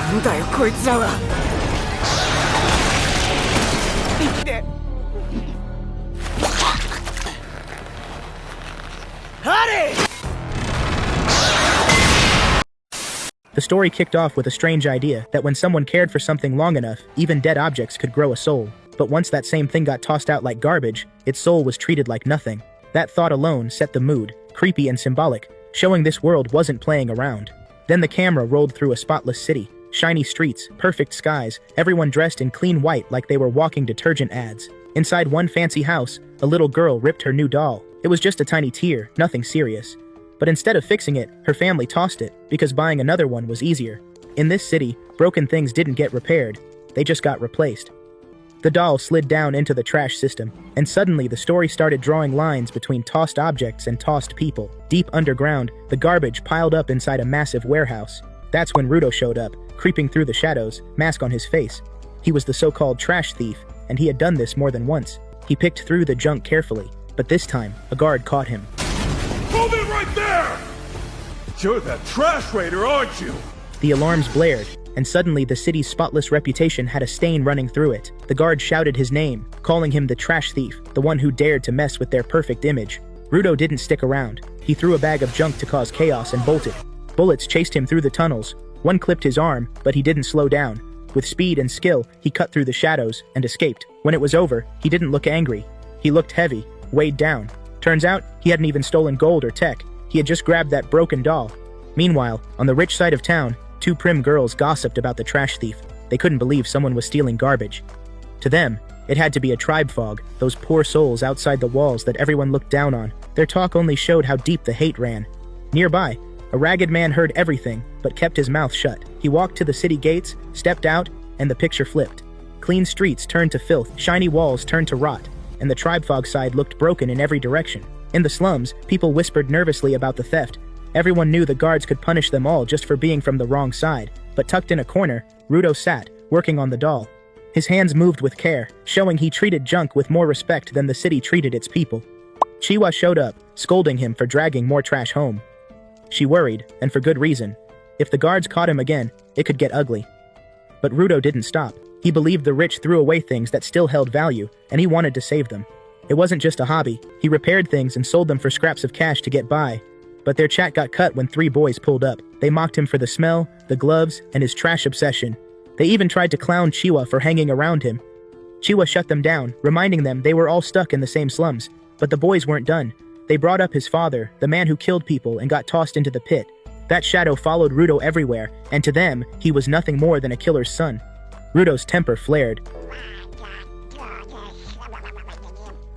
なんだよこいつらは。いって。ハリー! The story kicked off with a strange idea that when someone cared for something long enough, even dead objects could grow a soul. But once that same thing got tossed out like garbage, its soul was treated like nothing. That thought alone set the mood, creepy and symbolic, showing this world wasn't playing around. Then the camera rolled through a spotless city, shiny streets, perfect skies, everyone dressed in clean white like they were walking detergent ads. Inside one fancy house, a little girl ripped her new doll. It was just a tiny tear, nothing serious. But instead of fixing it, her family tossed it, because buying another one was easier. In this city, broken things didn't get repaired, they just got replaced. The doll slid down into the trash system, and suddenly the story started drawing lines between tossed objects and tossed people. Deep underground, the garbage piled up inside a massive warehouse. That's when Rudo showed up, creeping through the shadows, mask on his face. He was the so-called trash thief, and he had done this more than once. He picked through the junk carefully, but this time, a guard caught him. Hold it right there! You're that trash raider, aren't you? The alarms blared, and suddenly the city's spotless reputation had a stain running through it. The guard shouted his name, calling him the trash thief, the one who dared to mess with their perfect image. Rudo didn't stick around. He threw a bag of junk to cause chaos and bolted. Bullets chased him through the tunnels. One clipped his arm, but he didn't slow down. With speed and skill, he cut through the shadows and escaped. When it was over, he didn't look angry. He looked heavy, weighed down. Turns out, he hadn't even stolen gold or tech. He had just grabbed that broken doll. Meanwhile, on the rich side of town, two prim girls gossiped about the trash thief. They couldn't believe someone was stealing garbage. To them, it had to be a tribe fog, those poor souls outside the walls that everyone looked down on. Their talk only showed how deep the hate ran. Nearby, a ragged man heard everything, but kept his mouth shut. He walked to the city gates, stepped out, and the picture flipped. Clean streets turned to filth, shiny walls turned to rot, and the tribe fog side looked broken in every direction. In the slums, people whispered nervously about the theft. Everyone knew the guards could punish them all just for being from the wrong side, but tucked in a corner, Rudo sat, working on the doll. His hands moved with care, showing he treated junk with more respect than the city treated its people. Chiwa showed up, scolding him for dragging more trash home. She worried, and for good reason. If the guards caught him again, it could get ugly. But Rudo didn't stop. He believed the rich threw away things that still held value, and he wanted to save them. It wasn't just a hobby. He repaired things and sold them for scraps of cash to get by. But their chat got cut when three boys pulled up. They mocked him for the smell, the gloves, and his trash obsession. They even tried to clown Chiwa for hanging around him. Chiwa shut them down, reminding them they were all stuck in the same slums. But the boys weren't done. They brought up his father, the man who killed people and got tossed into the pit. That shadow followed Rudo everywhere, and to them, he was nothing more than a killer's son. Rudo's temper flared.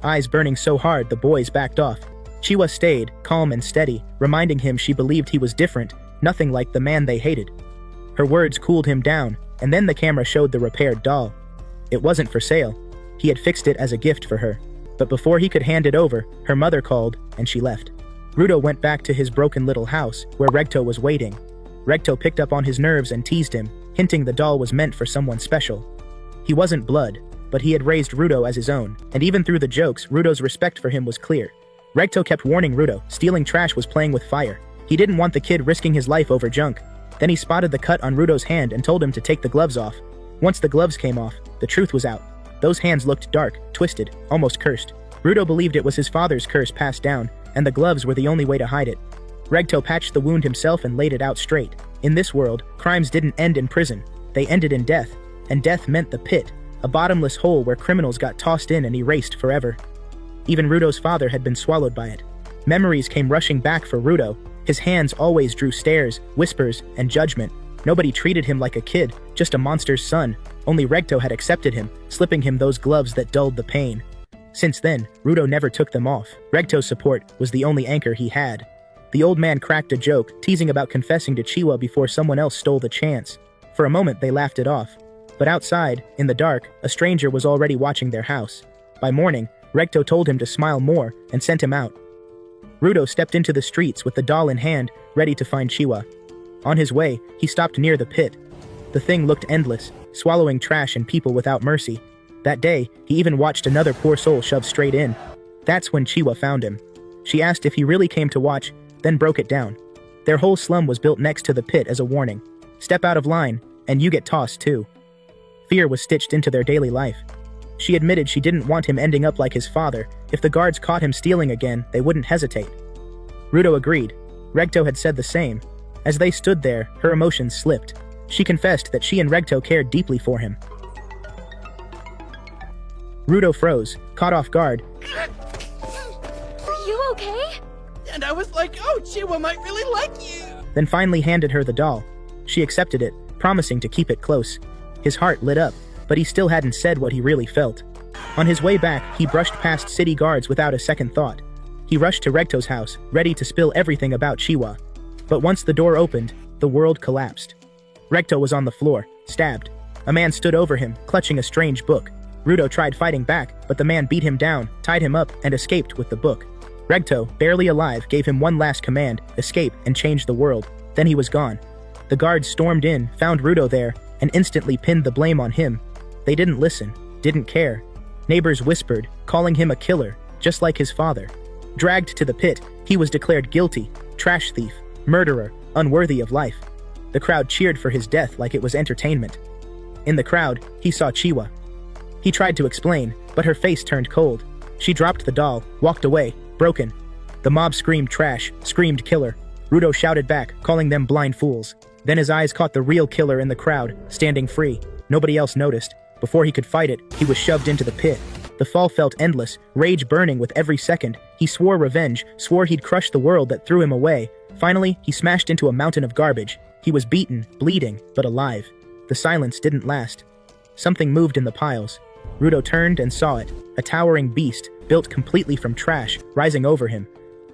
Eyes burning so hard the boys backed off. Chiwa stayed, calm and steady, reminding him she believed he was different, nothing like the man they hated. Her words cooled him down, and then the camera showed the repaired doll. It wasn't for sale. He had fixed it as a gift for her. But before he could hand it over, her mother called, and she left. Rudo went back to his broken little house, where Regto was waiting. Regto picked up on his nerves and teased him, hinting the doll was meant for someone special. He wasn't blood, but he had raised Rudo as his own, and even through the jokes, Rudo's respect for him was clear. Regto kept warning Rudo, stealing trash was playing with fire. He didn't want the kid risking his life over junk. Then he spotted the cut on Rudo's hand and told him to take the gloves off. Once the gloves came off, the truth was out. Those hands looked dark, twisted, almost cursed. Rudo believed it was his father's curse passed down, and the gloves were the only way to hide it. Regto patched the wound himself and laid it out straight. In this world, crimes didn't end in prison. They ended in death, and death meant the pit, a bottomless hole where criminals got tossed in and erased forever. Even Rudo's father had been swallowed by it. Memories came rushing back for Rudo. His hands always drew stares, whispers, and judgment. Nobody treated him like a kid, just a monster's son. Only Regto had accepted him, slipping him those gloves that dulled the pain. Since then, Rudo never took them off. Regto's support was the only anchor he had. The old man cracked a joke, teasing about confessing to Chiwa before someone else stole the chance. For a moment they laughed it off. But outside, in the dark, a stranger was already watching their house. By morning, Regto told him to smile more and sent him out. Rudo stepped into the streets with the doll in hand, ready to find Chiwa. On his way, he stopped near the pit. The thing looked endless, swallowing trash and people without mercy. That day, he even watched another poor soul shoved straight in. That's when Chiwa found him. She asked if he really came to watch, then broke it down. Their whole slum was built next to the pit as a warning. Step out of line, and you get tossed too. Fear was stitched into their daily life. She admitted she didn't want him ending up like his father. If the guards caught him stealing again, they wouldn't hesitate. Ruto agreed. Regto had said the same. As they stood there, her emotions slipped. She confessed that she and Regto cared deeply for him. Ruto froze, caught off guard. Are you okay? And I was like, oh, Chiwa might really like you. Then finally handed her the doll. She accepted it, promising to keep it close. His heart lit up, but he still hadn't said what he really felt. On his way back, he brushed past city guards without a second thought. He rushed to Regto's house, ready to spill everything about Chiwa. But once the door opened, the world collapsed. Regto was on the floor, stabbed. A man stood over him, clutching a strange book. Ruto tried fighting back, but the man beat him down, tied him up, and escaped with the book. Regto, barely alive, gave him one last command, escape and change the world. Then he was gone. The guards stormed in, found Ruto there, and instantly pinned the blame on him. They didn't listen, didn't care. Neighbors whispered, calling him a killer, just like his father. Dragged to the pit, he was declared guilty, trash thief, murderer, unworthy of life. The crowd cheered for his death like it was entertainment. In the crowd, he saw Chiwa. He tried to explain, but her face turned cold. She dropped the doll, walked away, broken. The mob screamed trash, screamed killer. Ruto shouted back, calling them blind fools. Then his eyes caught the real killer in the crowd, standing free. Nobody else noticed. Before he could fight it, he was shoved into the pit. The fall felt endless, rage burning with every second. He swore revenge, swore he'd crush the world that threw him away. Finally, he smashed into a mountain of garbage. He was beaten, bleeding, but alive. The silence didn't last. Something moved in the piles. Ruto turned and saw it, a towering beast, built completely from trash, rising over him.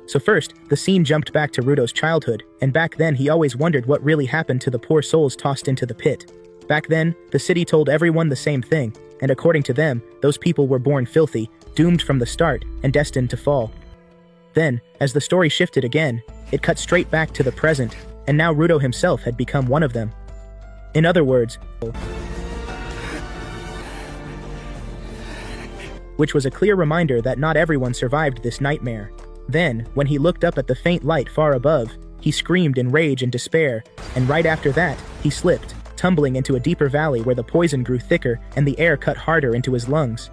So first, the scene jumped back to Ruto's childhood, and back then he always wondered what really happened to the poor souls tossed into the pit. Back then, the city told everyone the same thing, and according to them, those people were born filthy, doomed from the start, and destined to fall. Then, as the story shifted again, it cut straight back to the present, and now Ruto himself had become one of them. In other words, which was a clear reminder that not everyone survived this nightmare. Then, when he looked up at the faint light far above, he screamed in rage and despair, and right after that, he slipped, tumbling into a deeper valley where the poison grew thicker and the air cut harder into his lungs.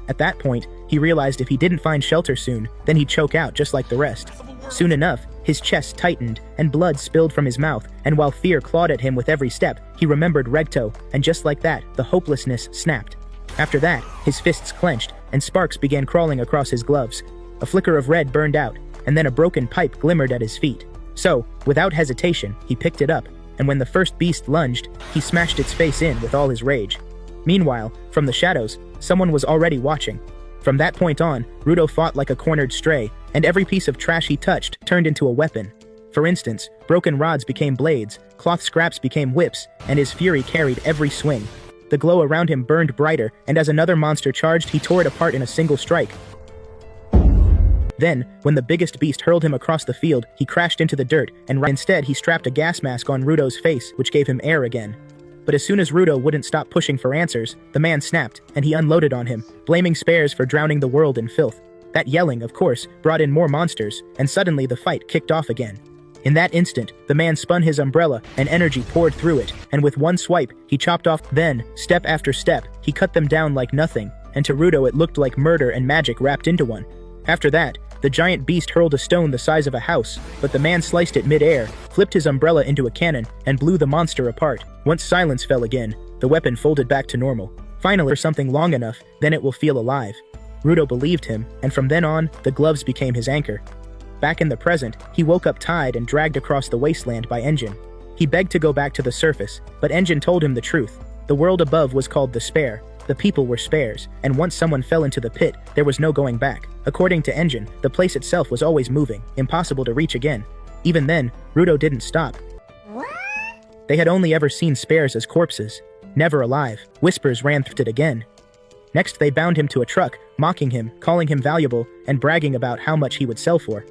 At that point, he realized if he didn't find shelter soon, then he'd choke out just like the rest. Soon enough, his chest tightened, and blood spilled from his mouth, and while fear clawed at him with every step, he remembered Regto, and just like that, the hopelessness snapped. After that, his fists clenched, and sparks began crawling across his gloves. A flicker of red burned out, and then a broken pipe glimmered at his feet. So, without hesitation, he picked it up, and when the first beast lunged, he smashed its face in with all his rage. Meanwhile, from the shadows, someone was already watching. From that point on, Ruto fought like a cornered stray, and every piece of trash he touched turned into a weapon. For instance, broken rods became blades, cloth scraps became whips, and his fury carried every swing. The glow around him burned brighter, and as another monster charged, he tore it apart in a single strike. Then, when the biggest beast hurled him across the field, he crashed into the dirt, and instead he strapped a gas mask on Ruto's face, which gave him air again. But as soon as Ruto wouldn't stop pushing for answers, the man snapped, and he unloaded on him, blaming Spares for drowning the world in filth. That yelling, of course, brought in more monsters, and suddenly the fight kicked off again. In that instant, the man spun his umbrella, and energy poured through it, and with one swipe, he chopped off. Then, step after step, he cut them down like nothing, and to Ruto it looked like murder and magic wrapped into one. After that, the giant beast hurled a stone the size of a house, but the man sliced it mid-air, flipped his umbrella into a cannon, and blew the monster apart. Once silence fell again, the weapon folded back to normal. Finally, for something long enough, then it will feel alive. Ruto believed him, and from then on, the gloves became his anchor. Back in the present, he woke up tied and dragged across the wasteland by Engine. He begged to go back to the surface, but Engine told him the truth. The world above was called the Spare. The people were Spares, and once someone fell into the pit, there was no going back. According to Engine, the place itself was always moving, impossible to reach again. Even then, Ruto didn't stop. They had only ever seen Spares as corpses, never alive. Whispers ran through it again. Next they bound him to a truck, mocking him, calling him valuable, and bragging about how much he would sell for.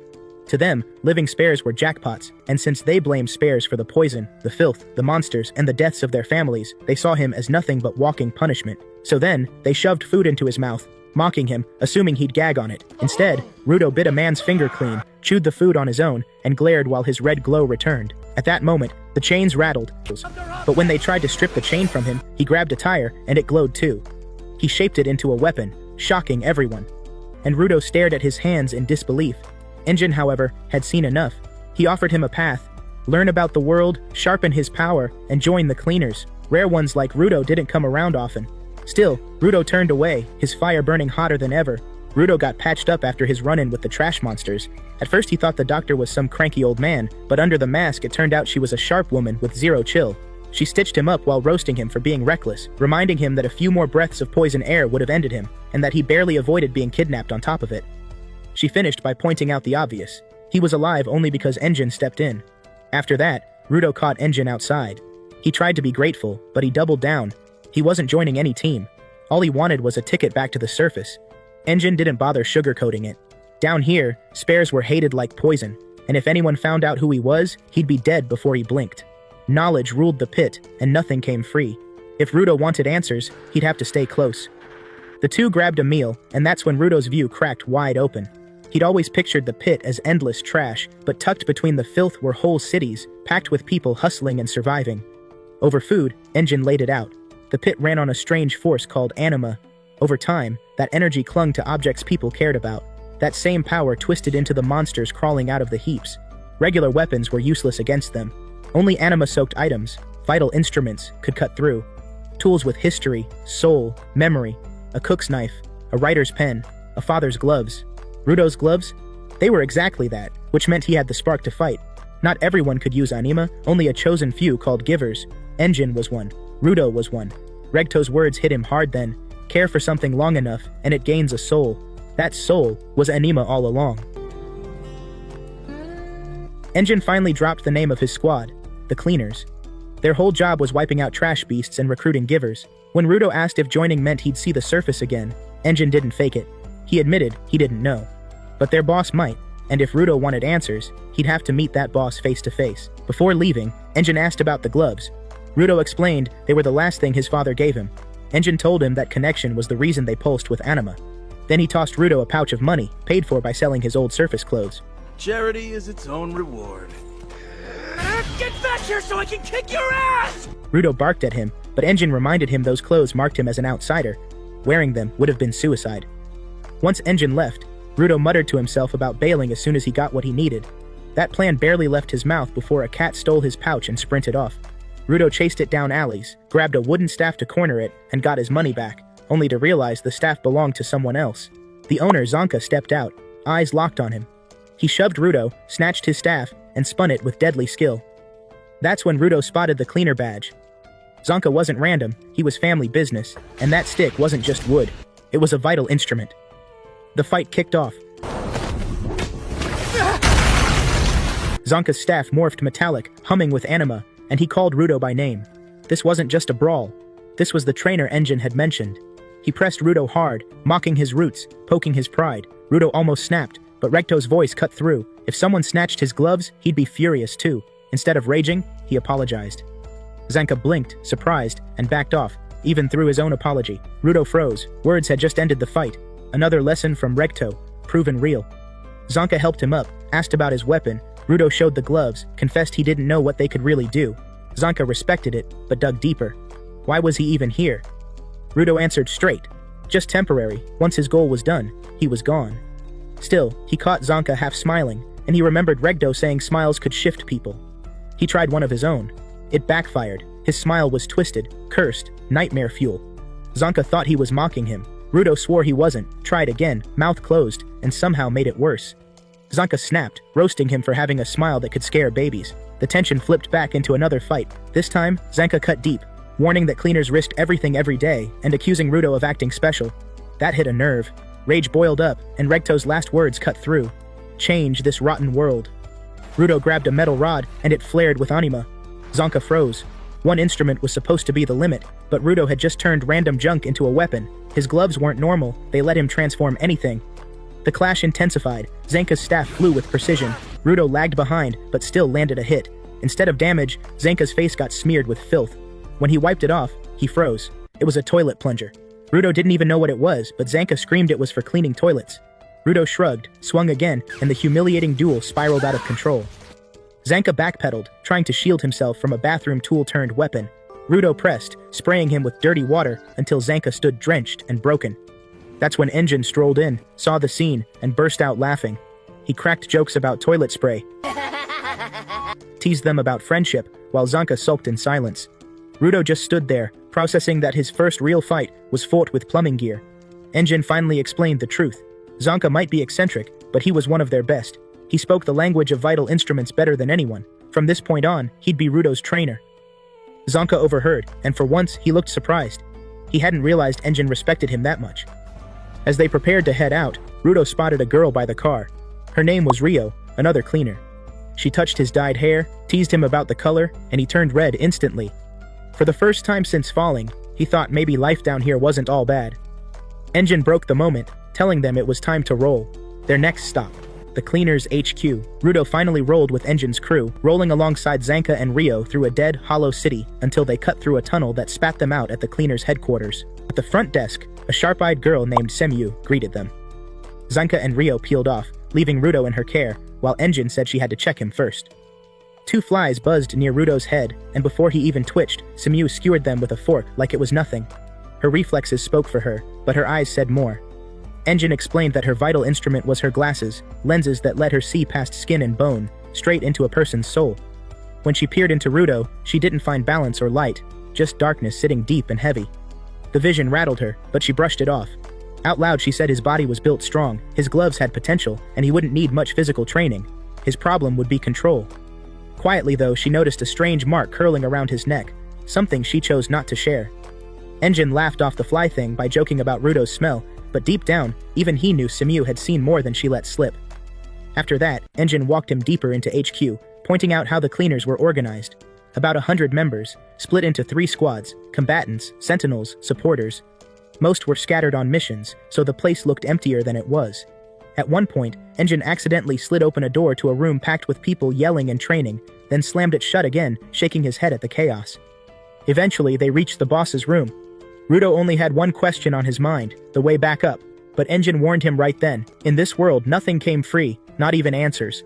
To them, living Spares were jackpots, and since they blamed Spares for the poison, the filth, the monsters, and the deaths of their families, they saw him as nothing but walking punishment. So then, they shoved food into his mouth, mocking him, assuming he'd gag on it. Instead, Ruto bit a man's finger clean, chewed the food on his own, and glared while his red glow returned. At that moment, the chains rattled, but when they tried to strip the chain from him, he grabbed a tire, and it glowed too. He shaped it into a weapon, shocking everyone. And Rudo stared at his hands in disbelief. Engine, however, had seen enough. He offered him a path. Learn about the world, sharpen his power, and join the cleaners. Rare ones like Rudo didn't come around often. Still, Rudo turned away, his fire burning hotter than ever. Rudo got patched up after his run-in with the trash monsters. At first he thought the doctor was some cranky old man, but under the mask it turned out she was a sharp woman with zero chill. She stitched him up while roasting him for being reckless, reminding him that a few more breaths of poison air would have ended him, and that he barely avoided being kidnapped on top of it. She finished by pointing out the obvious. He was alive only because Engine stepped in. After that, Rudo caught Engine outside. He tried to be grateful, but he doubled down. He wasn't joining any team. All he wanted was a ticket back to the surface. Engine didn't bother sugarcoating it. Down here, spares were hated like poison, and if anyone found out who he was, he'd be dead before he blinked. Knowledge ruled the pit, and nothing came free. If Rudo wanted answers, he'd have to stay close. The two grabbed a meal, and that's when Rudo's view cracked wide open. He'd always pictured the pit as endless trash, but tucked between the filth were whole cities, packed with people hustling and surviving. Over food, Engine laid it out. The pit ran on a strange force called anima. Over time, that energy clung to objects people cared about. That same power twisted into the monsters crawling out of the heaps. Regular weapons were useless against them. Only anima-soaked items, vital instruments, could cut through. Tools with history, soul, memory, a cook's knife, a writer's pen, a father's gloves. Rudo's gloves? They were exactly that, which meant he had the spark to fight. Not everyone could use anima, only a chosen few called givers. Engine was one. Rudo was one. Regto's words hit him hard then. Care for something long enough, and it gains a soul. That soul was anima all along. Engine finally dropped the name of his squad, the Cleaners. Their whole job was wiping out trash beasts and recruiting givers. When Rudo asked if joining meant he'd see the surface again, Engine didn't fake it. He admitted he didn't know. But their boss might, and if Rudo wanted answers, he'd have to meet that boss face to face. Before leaving, Engine asked about the gloves. Rudo explained they were the last thing his father gave him. Engine told him that connection was the reason they pulsed with anima. Then he tossed Rudo a pouch of money, paid for by selling his old surface clothes. Charity is its own reward. Get back here so I can kick your ass! Rudo barked at him, but Engine reminded him those clothes marked him as an outsider. Wearing them would have been suicide. Once Engine left, Rudo muttered to himself about bailing as soon as he got what he needed. That plan barely left his mouth before a cat stole his pouch and sprinted off. Rudo chased it down alleys, grabbed a wooden staff to corner it, and got his money back, only to realize the staff belonged to someone else. The owner, Zonka, stepped out, eyes locked on him. He shoved Rudo, snatched his staff, and spun it with deadly skill. That's when Rudo spotted the cleaner badge. Zonka wasn't random, he was family business, and that stick wasn't just wood. It was a vital instrument. The fight kicked off. Zonka's staff morphed metallic, humming with anima, and he called Rudo by name. This wasn't just a brawl. This was the trainer Engine had mentioned. He pressed Rudo hard, mocking his roots, poking his pride. Rudo almost snapped, but Recto's voice cut through. If someone snatched his gloves, he'd be furious too. Instead of raging, he apologized. Zanka blinked, surprised, and backed off, even through his own apology. Rudo froze. Words had just ended the fight. Another lesson from Recto, proven real. Zonka helped him up, asked about his weapon. Rudo showed the gloves, confessed he didn't know what they could really do. Zonka respected it, but dug deeper. Why was he even here? Rudo answered straight. Just temporary. Once his goal was done, he was gone. Still, he caught Zonka half smiling, and he remembered Regdo saying smiles could shift people. He tried one of his own. It backfired. His smile was twisted, cursed, nightmare fuel. Zonka thought he was mocking him. Rudo swore he wasn't, tried again, mouth closed, and somehow made it worse. Zonka snapped, roasting him for having a smile that could scare babies. The tension flipped back into another fight. This time, Zanka cut deep, warning that cleaners risked everything every day, and accusing Rudo of acting special. That hit a nerve. Rage boiled up, and Regto's last words cut through. Change this rotten world. Rudo grabbed a metal rod, and it flared with anima. Zonka froze. One instrument was supposed to be the limit, but Rudo had just turned random junk into a weapon. His gloves weren't normal, they let him transform anything. The clash intensified. Zanka's staff flew with precision. Rudo lagged behind, but still landed a hit. Instead of damage, Zanka's face got smeared with filth. When he wiped it off, he froze. It was a toilet plunger. Rudo didn't even know what it was, but Zanka screamed it was for cleaning toilets. Rudo shrugged, swung again, and the humiliating duel spiraled out of control. Zanka backpedaled, trying to shield himself from a bathroom tool-turned-weapon. Rudo pressed, spraying him with dirty water until Zanka stood drenched and broken. That's when Engine strolled in, saw the scene, and burst out laughing. He cracked jokes about toilet spray, teased them about friendship, while Zanka sulked in silence. Rudo just stood there, processing that his first real fight was fought with plumbing gear. Engine finally explained the truth. Zanka might be eccentric, but he was one of their best. He spoke the language of vital instruments better than anyone. From this point on, he'd be Rudo's trainer. Zanka overheard, and for once, he looked surprised. He hadn't realized Engine respected him that much. As they prepared to head out, Rudo spotted a girl by the car. Her name was Rio, another cleaner. She touched his dyed hair, teased him about the color, and he turned red instantly. For the first time since falling, he thought maybe life down here wasn't all bad. Engine broke the moment, telling them it was time to roll. Their next stop, the Cleaners HQ. Rudo finally rolled with Engine's crew, rolling alongside Zanka and Rio through a dead, hollow city until they cut through a tunnel that spat them out at the Cleaners' headquarters. At the front desk, a sharp-eyed girl named Semyu greeted them. Zanka and Rio peeled off, leaving Rudo in her care, while Engine said she had to check him first. 2 flies buzzed near Rudo's head, and before he even twitched, Semyu skewered them with a fork like it was nothing. Her reflexes spoke for her, but her eyes said more. Engine explained that her vital instrument was her glasses, lenses that let her see past skin and bone, straight into a person's soul. When she peered into Rudo, she didn't find balance or light, just darkness sitting deep and heavy. The vision rattled her, but she brushed it off. Out loud she said his body was built strong, his gloves had potential, and he wouldn't need much physical training. His problem would be control. Quietly though, she noticed a strange mark curling around his neck, something she chose not to share. Engine laughed off the fly thing by joking about Rudo's smell, but deep down, even he knew Semyu had seen more than she let slip. After that, Engine walked him deeper into HQ, pointing out how the cleaners were organized. About 100 members, split into 3 squads, combatants, sentinels, supporters. Most were scattered on missions, so the place looked emptier than it was. At one point, Engine accidentally slid open a door to a room packed with people yelling and training, then slammed it shut again, shaking his head at the chaos. Eventually, they reached the boss's room. Rudo only had one question on his mind, the way back up, but Engine warned him right then, in this world nothing came free, not even answers.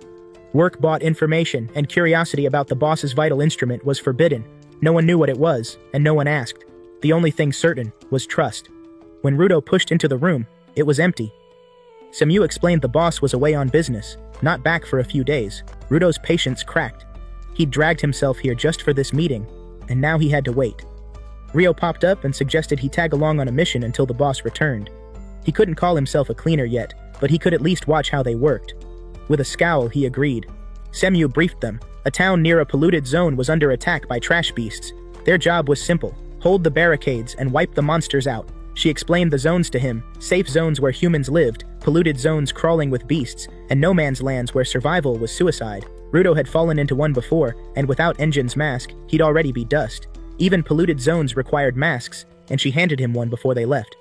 Work bought information, and curiosity about the boss's vital instrument was forbidden. No one knew what it was, and no one asked. The only thing certain was trust. When Rudo pushed into the room, it was empty. Semyu explained the boss was away on business, not back for a few days. Rudo's patience cracked. He'd dragged himself here just for this meeting, and now he had to wait. Rio popped up and suggested he tag along on a mission until the boss returned. He couldn't call himself a cleaner yet, but he could at least watch how they worked. With a scowl, he agreed. Semyu briefed them. A town near a polluted zone was under attack by trash beasts. Their job was simple: hold the barricades and wipe the monsters out. She explained the zones to him: safe zones where humans lived, polluted zones crawling with beasts, and no man's lands where survival was suicide. Rudo had fallen into one before, and without Engine's mask, he'd already be dust. Even polluted zones required masks, and she handed him one before they left.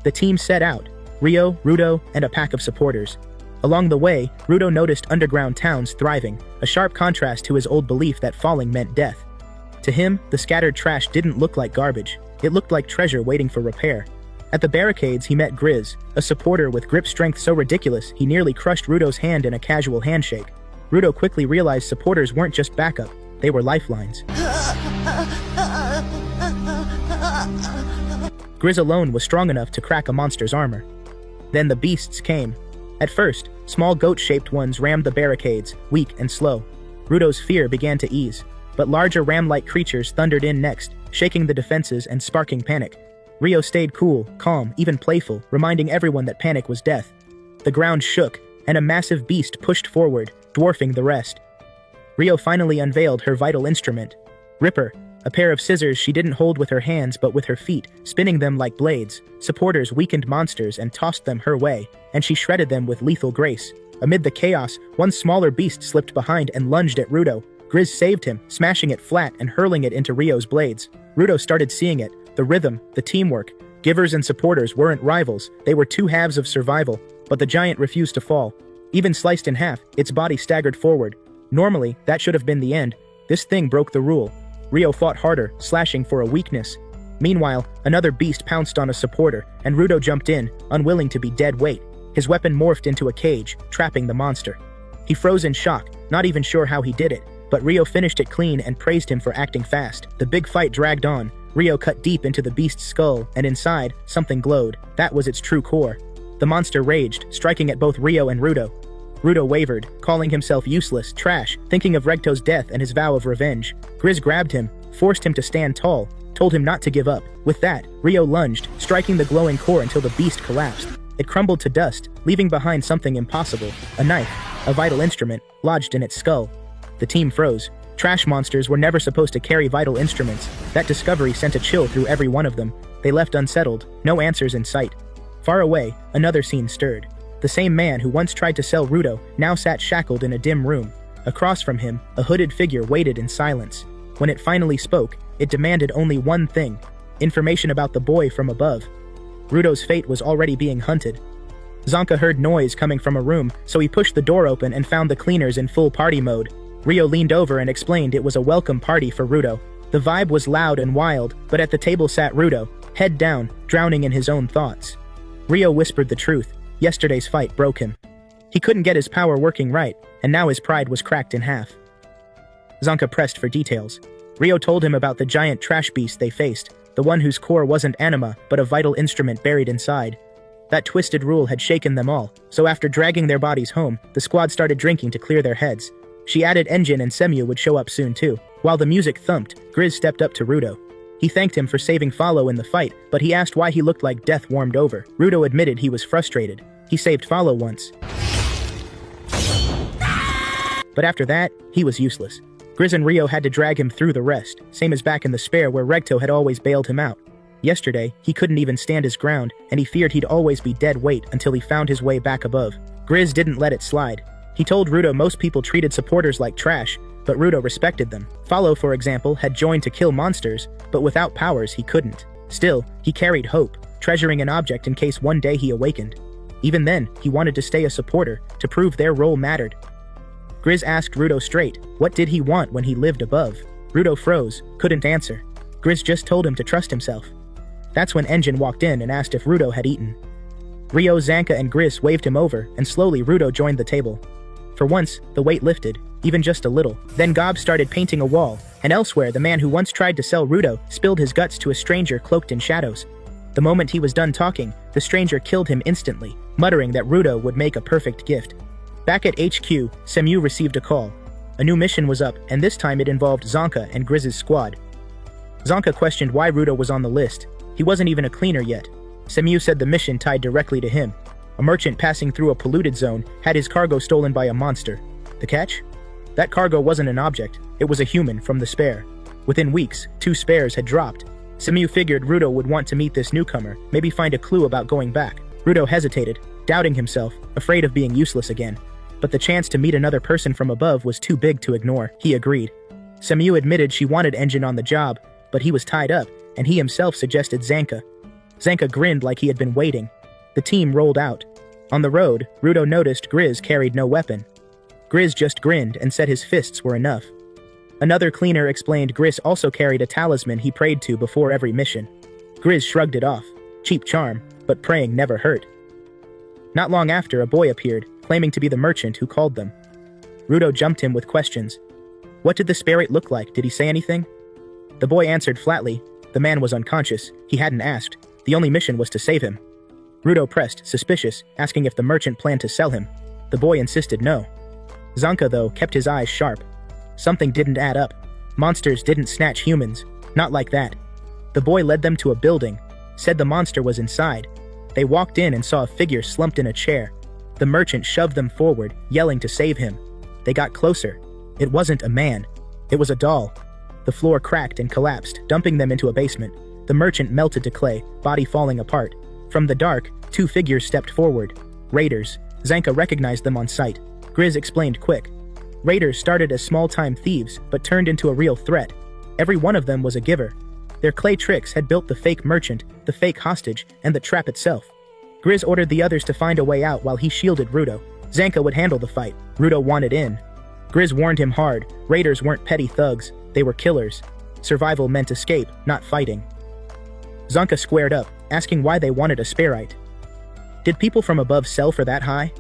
The team set out: Rio, Rudo, and a pack of supporters. Along the way, Rudo noticed underground towns thriving, a sharp contrast to his old belief that falling meant death. To him, the scattered trash didn't look like garbage. It looked like treasure waiting for repair. At the barricades, he met Grizz, a supporter with grip strength so ridiculous he nearly crushed Rudo's hand in a casual handshake. Rudo quickly realized supporters weren't just backup, they were lifelines. Grizz alone was strong enough to crack a monster's armor. Then the beasts came. At first, small goat-shaped ones rammed the barricades, weak and slow. Rudo's fear began to ease, but larger ram-like creatures thundered in next, shaking the defenses and sparking panic. Rio stayed cool, calm, even playful, reminding everyone that panic was death. The ground shook, and a massive beast pushed forward, dwarfing the rest. Rio finally unveiled her vital instrument, Ripper, a pair of scissors she didn't hold with her hands but with her feet, spinning them like blades. Supporters weakened monsters and tossed them her way, and she shredded them with lethal grace. Amid the chaos, one smaller beast slipped behind and lunged at Rudo. Grizz saved him, smashing it flat and hurling it into Rio's blades. Rudo started seeing it, the rhythm, the teamwork. Givers and supporters weren't rivals, they were 2 halves of survival, but the giant refused to fall. Even sliced in half, its body staggered forward. Normally, that should have been the end. This thing broke the rule. Rio fought harder, slashing for a weakness. Meanwhile, another beast pounced on a supporter, and Rudo jumped in, unwilling to be dead weight. His weapon morphed into a cage, trapping the monster. He froze in shock, not even sure how he did it, but Rio finished it clean and praised him for acting fast. The big fight dragged on. Rio cut deep into the beast's skull, and inside, something glowed. That was its true core. The monster raged, striking at both Rio and Rudo. Rudo wavered, calling himself useless, trash, thinking of Regto's death and his vow of revenge. Grizz grabbed him, forced him to stand tall, told him not to give up. With that, Rio lunged, striking the glowing core until the beast collapsed. It crumbled to dust, leaving behind something impossible. A knife, a vital instrument, lodged in its skull. The team froze. Trash monsters were never supposed to carry vital instruments. That discovery sent a chill through every one of them. They left unsettled, no answers in sight. Far away, another scene stirred. The same man who once tried to sell Rudo now sat shackled in a dim room. Across from him, a hooded figure waited in silence. When it finally spoke, it demanded only one thing: information about the boy from above. Rudo's fate was already being hunted. Zanka heard noise coming from a room, so he pushed the door open and found the cleaners in full party mode. Rio leaned over and explained it was a welcome party for Rudo. The vibe was loud and wild, but at the table sat Rudo, head down, drowning in his own thoughts. Rio whispered the truth. Yesterday's fight broke him. He couldn't get his power working right, and now his pride was cracked in half. Zanka pressed for details. Rio told him about the giant trash beast they faced, the one whose core wasn't anima, but a vital instrument buried inside. That twisted rule had shaken them all, so after dragging their bodies home, the squad started drinking to clear their heads. She added Engine and Semu would show up soon too. While the music thumped, Grizz stepped up to Rudo. He thanked him for saving Follow in the fight, but he asked why he looked like death warmed over. Rudo admitted he was frustrated. He saved Follow once. But after that, he was useless. Grizz and Rio had to drag him through the rest, same as back in the spare where Regto had always bailed him out. Yesterday, he couldn't even stand his ground, and he feared he'd always be dead weight until he found his way back above. Grizz didn't let it slide. He told Rudo most people treated supporters like trash, but Rudo respected them. Follow, for example, had joined to kill monsters, but without powers he couldn't. Still, he carried hope, treasuring an object in case one day he awakened. Even then, he wanted to stay a supporter, to prove their role mattered. Grizz asked Rudo straight, what did he want when he lived above? Rudo froze, couldn't answer. Grizz just told him to trust himself. That's when Engine walked in and asked if Rudo had eaten. Rio, Zanka, and Grizz waved him over, and slowly Rudo joined the table. For once, the weight lifted, even just a little. Then Gob started painting a wall, and elsewhere the man who once tried to sell Rudo spilled his guts to a stranger cloaked in shadows. The moment he was done talking, the stranger killed him instantly, muttering that Rudo would make a perfect gift. Back at HQ, Semu received a call. A new mission was up, and this time it involved Zanka and Grizz's squad. Zanka questioned why Rudo was on the list. He wasn't even a cleaner yet. Semu said the mission tied directly to him. A merchant passing through a polluted zone had his cargo stolen by a monster. The catch? That cargo wasn't an object, it was a human from the spare. Within weeks, 2 spares had dropped. Semu figured Rudo would want to meet this newcomer, maybe find a clue about going back. Rudo hesitated, doubting himself, afraid of being useless again. But the chance to meet another person from above was too big to ignore. He agreed. Semu admitted she wanted Engine on the job, but he was tied up, and he himself suggested Zanka. Zanka grinned like he had been waiting. The team rolled out. On the road, Rudo noticed Grizz carried no weapon. Grizz just grinned and said his fists were enough. Another cleaner explained Grizz also carried a talisman he prayed to before every mission. Grizz shrugged it off. Cheap charm, but praying never hurt. Not long after, a boy appeared, claiming to be the merchant who called them. Rudo jumped him with questions. What did the spirit look like? Did he say anything? The boy answered flatly. The man was unconscious. He hadn't asked. The only mission was to save him. Rudo pressed, suspicious, asking if the merchant planned to sell him. The boy insisted no. Zanka, though, kept his eyes sharp. Something didn't add up. Monsters didn't snatch humans. Not like that. The boy led them to a building, said the monster was inside. They walked in and saw a figure slumped in a chair. The merchant shoved them forward, yelling to save him. They got closer. It wasn't a man. It was a doll. The floor cracked and collapsed, dumping them into a basement. The merchant melted to clay, body falling apart. From the dark, 2 figures stepped forward. Raiders. Zanka recognized them on sight. Grizz explained quick. Raiders started as small-time thieves, but turned into a real threat. Every one of them was a giver. Their clay tricks had built the fake merchant, the fake hostage, and the trap itself. Grizz ordered the others to find a way out while he shielded Rudo. Zanka would handle the fight. Rudo wanted in. Grizz warned him hard. Raiders weren't petty thugs. They were killers. Survival meant escape, not fighting. Zanka squared up, asking why they wanted a sparite. Did people from above sell for that high?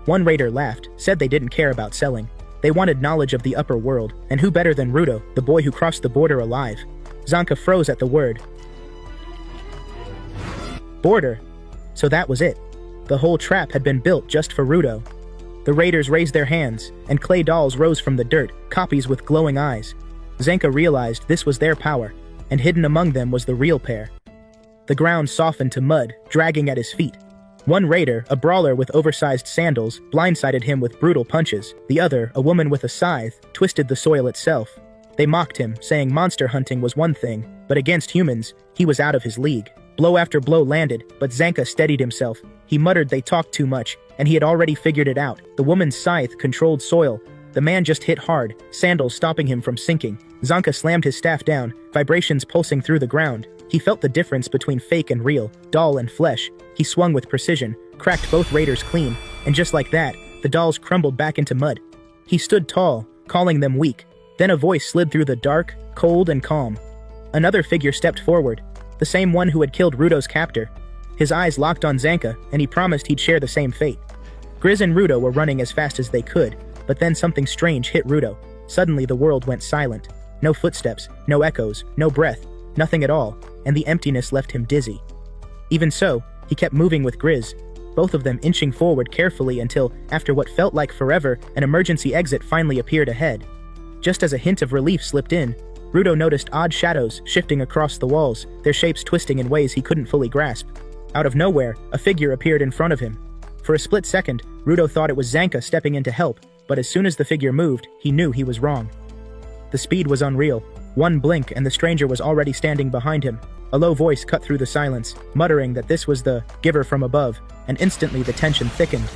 One raider laughed, said they didn't care about selling. They wanted knowledge of the upper world, and who better than Rudo, the boy who crossed the border alive? Zanka froze at the word. Border. So that was it. The whole trap had been built just for Rudo. The raiders raised their hands, and clay dolls rose from the dirt, copies with glowing eyes. Zanka realized this was their power, and hidden among them was the real pair. The ground softened to mud, dragging at his feet. One raider, a brawler with oversized sandals, blindsided him with brutal punches. The other, a woman with a scythe, twisted the soil itself. They mocked him, saying monster hunting was one thing, but against humans, he was out of his league. Blow after blow landed, but Zanka steadied himself. He muttered they talked too much, and he had already figured it out. The woman's scythe controlled soil. The man just hit hard, sandals stopping him from sinking. Zanka slammed his staff down, vibrations pulsing through the ground. He felt the difference between fake and real, doll and flesh. He swung with precision, cracked both raiders clean, and just like that, the dolls crumbled back into mud. He stood tall, calling them weak. Then a voice slid through the dark, cold and calm. Another figure stepped forward, the same one who had killed Rudo's captor. His eyes locked on Zanka, and he promised he'd share the same fate. Grizz and Rudo were running as fast as they could, but then something strange hit Rudo. Suddenly the world went silent. No footsteps, no echoes, no breath, nothing at all, and the emptiness left him dizzy. Even so, he kept moving with Grizz, both of them inching forward carefully until, after what felt like forever, an emergency exit finally appeared ahead. Just as a hint of relief slipped in, Rudo noticed odd shadows shifting across the walls, their shapes twisting in ways he couldn't fully grasp. Out of nowhere, a figure appeared in front of him. For a split second, Rudo thought it was Zanka stepping in to help, but as soon as the figure moved, he knew he was wrong. The speed was unreal. One blink and the stranger was already standing behind him. A low voice cut through the silence, muttering that this was the giver from above, and instantly the tension thickened.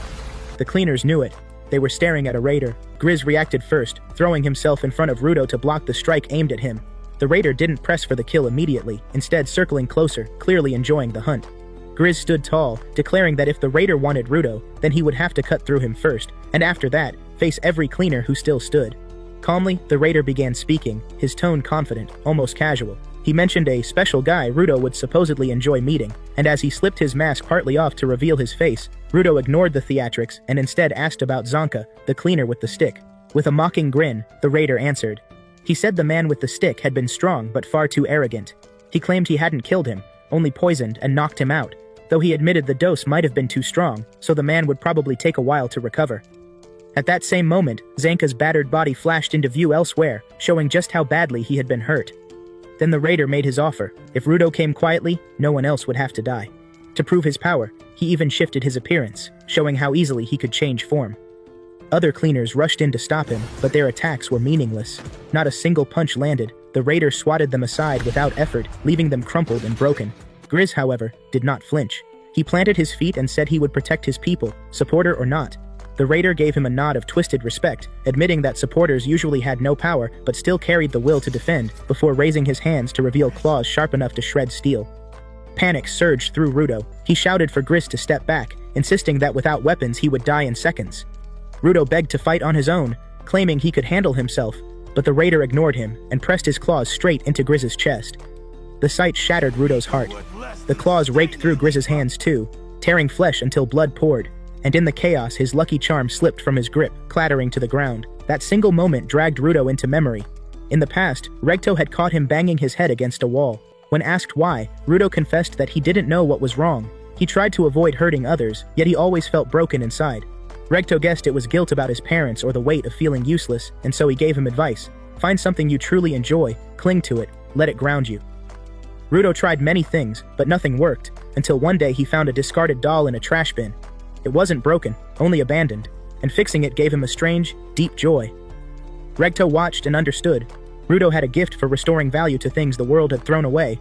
The cleaners knew it. They were staring at a raider. Grizz reacted first, throwing himself in front of Rudo to block the strike aimed at him. The raider didn't press for the kill immediately, instead circling closer, clearly enjoying the hunt. Grizz stood tall, declaring that if the raider wanted Rudo, then he would have to cut through him first, and after that, face every cleaner who still stood. Calmly, the raider began speaking, his tone confident, almost casual. He mentioned a special guy Rudo would supposedly enjoy meeting, and as he slipped his mask partly off to reveal his face, Rudo ignored the theatrics and instead asked about Zanka, the cleaner with the stick. With a mocking grin, the raider answered. He said the man with the stick had been strong but far too arrogant. He claimed he hadn't killed him, only poisoned and knocked him out, though he admitted the dose might have been too strong, so the man would probably take a while to recover. At that same moment, Zanka's battered body flashed into view elsewhere, showing just how badly he had been hurt. Then the raider made his offer. If Rudo came quietly, no one else would have to die. To prove his power, he even shifted his appearance, showing how easily he could change form. Other cleaners rushed in to stop him, but their attacks were meaningless. Not a single punch landed. The raider swatted them aside without effort, leaving them crumpled and broken. Grizz, however, did not flinch. He planted his feet and said he would protect his people, supporter or not. The raider gave him a nod of twisted respect, admitting that supporters usually had no power but still carried the will to defend, before raising his hands to reveal claws sharp enough to shred steel. Panic surged through Rudo. He shouted for Grizz to step back, insisting that without weapons he would die in seconds. Rudo begged to fight on his own, claiming he could handle himself, but the raider ignored him and pressed his claws straight into Grizz's chest. The sight shattered Rudo's heart. The claws raked through Grizz's hands too, tearing flesh until blood poured. And in the chaos his lucky charm slipped from his grip, clattering to the ground. That single moment dragged Rudo into memory. In the past, Regto had caught him banging his head against a wall. When asked why, Rudo confessed that he didn't know what was wrong. He tried to avoid hurting others, yet he always felt broken inside. Regto guessed it was guilt about his parents or the weight of feeling useless, and so he gave him advice. Find something you truly enjoy, cling to it, let it ground you. Rudo tried many things, but nothing worked, until one day he found a discarded doll in a trash bin. It wasn't broken, only abandoned, and fixing it gave him a strange, deep joy. Regto watched and understood. Rudo had a gift for restoring value to things the world had thrown away.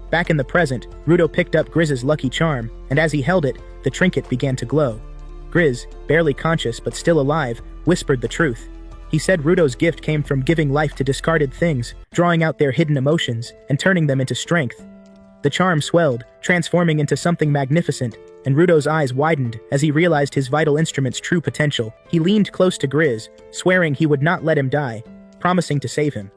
Back in the present, Rudo picked up Grizz's lucky charm, and as he held it, the trinket began to glow. Grizz, barely conscious but still alive, whispered the truth. He said Rudo's gift came from giving life to discarded things, drawing out their hidden emotions, and turning them into strength. The charm swelled, transforming into something magnificent, and Rudo's eyes widened as he realized his vital instrument's true potential. He leaned close to Grizz, swearing he would not let him die, promising to save him.